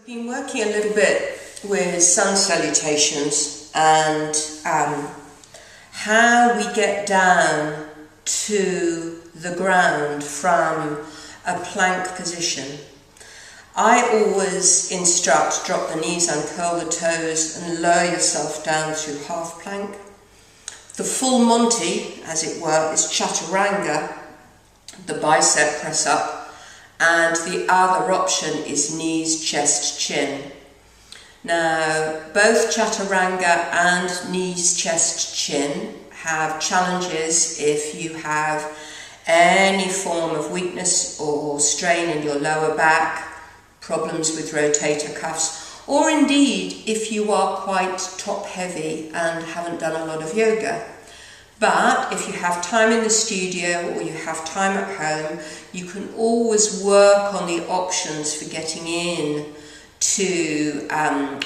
Been working a little bit with sun salutations and how we get down to the ground from a plank position. I always instruct drop the knees, uncurl the toes and lower yourself down through half plank. The full Monty, as it were, is Chaturanga, the bicep press up. And the other option is knees, chest, chin. Now, both Chaturanga and knees, chest, chin have challenges if you have any form of weakness or strain in your lower back, problems with rotator cuffs, or indeed if you are quite top heavy and haven't done a lot of yoga. But if you have time in the studio or you have time at home, you can always work on the options for getting in to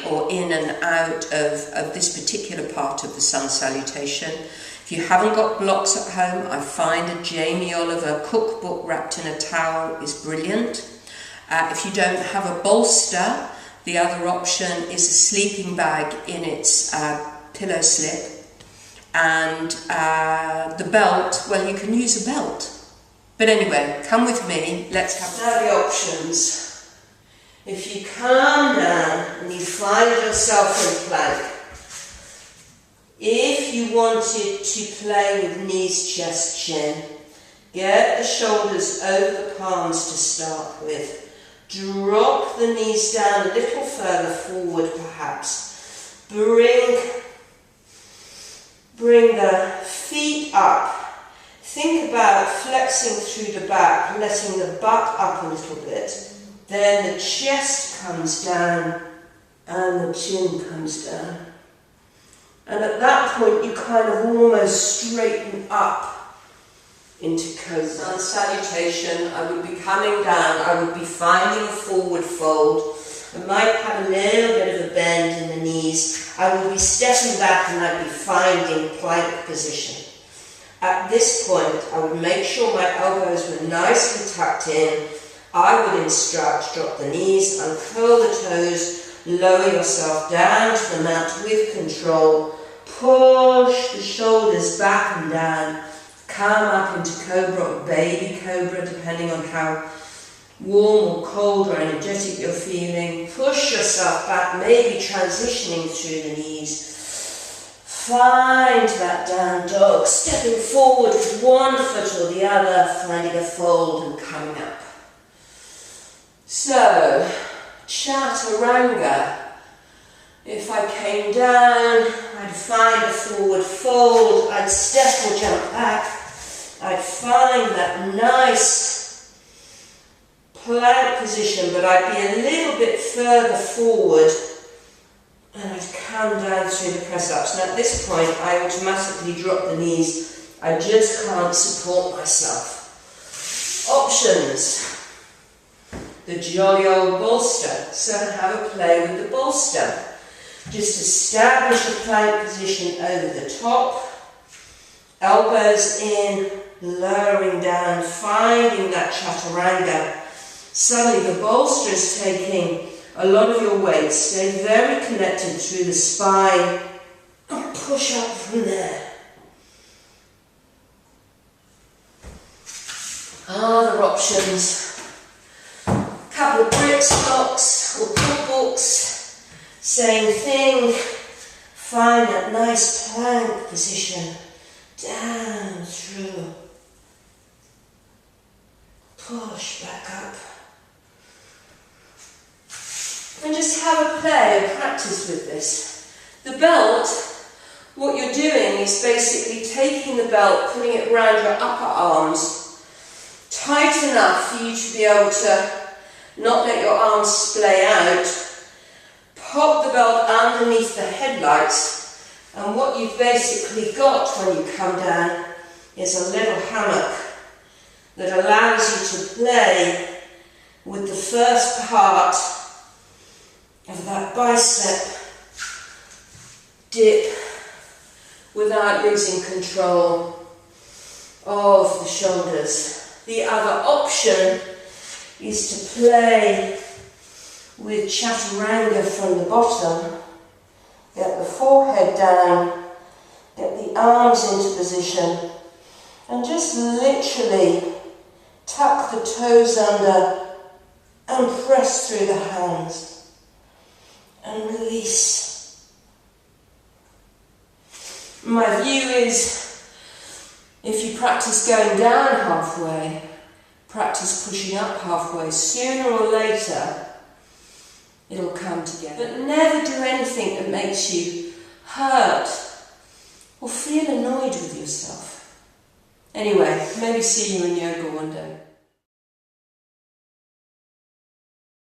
or in and out of this particular part of the sun salutation. If you haven't got blocks at home, I find a Jamie Oliver cookbook wrapped in a towel is brilliant. If you don't have a bolster, the other option is a sleeping bag in its pillow slip. And the belt, well, you can use a belt. But anyway, come with me, let's have now the options. If you calm down and you find yourself in plank, if you wanted to play with knees, chest, chin, get the shoulders over the palms to start with. Drop the knees down a little further forward perhaps. Bring the feet up. Think about flexing through the back, letting the butt up a little bit. Then the chest comes down and the chin comes down. And at that point you kind of almost straighten up into cobra. Sun salutation, I would be coming down, I would be finding a forward fold. I might have a little bit of a bend in the knees. I would be stepping back and I'd be finding plank position. At this point, I would make sure my elbows were nicely tucked in. I would instruct, drop the knees, uncurl the toes, lower yourself down to the mat with control, push the shoulders back and down, come up into cobra or baby cobra, depending on how warm or cold or energetic you're feeling. Push yourself back, maybe transitioning through the knees. Find that down dog, stepping forward with one foot or the other, finding a fold and coming up. So, Chaturanga. If I came down, I'd find a forward fold, I'd step or jump back, I'd find that nice plank position, but I'd be a little bit further forward and I'd come down through the press-ups. Now at this point I automatically drop the knees, I just can't support myself. Options. The jolly old bolster, so have a play with the bolster. Just establish a plank position over the top, elbows in, lowering down, finding that Chaturanga. Suddenly the bolster is taking a lot of your weight. Stay very connected through the spine and push up from there. Other options. Couple of bricks, blocks or cookbooks. Same thing. Find that nice plank position. Down through. Push back up. And just have a play and practice with this. The belt, what you're doing is basically taking the belt, putting it around your upper arms, tight enough for you to be able to not let your arms splay out. Pop the belt underneath the headlights, and what you've basically got when you come down is a little hammock that allows you to play with the first part of that bicep dip without losing control of the shoulders. The other option is to play with Chaturanga from the bottom. Get the forehead down, get the arms into position, and just literally tuck the toes under and press through the hands and release. My view is, if you practice going down halfway, practice pushing up halfway, sooner or later it'll come together. But never do anything that makes you hurt or feel annoyed with yourself. Anyway, maybe see you in yoga one day.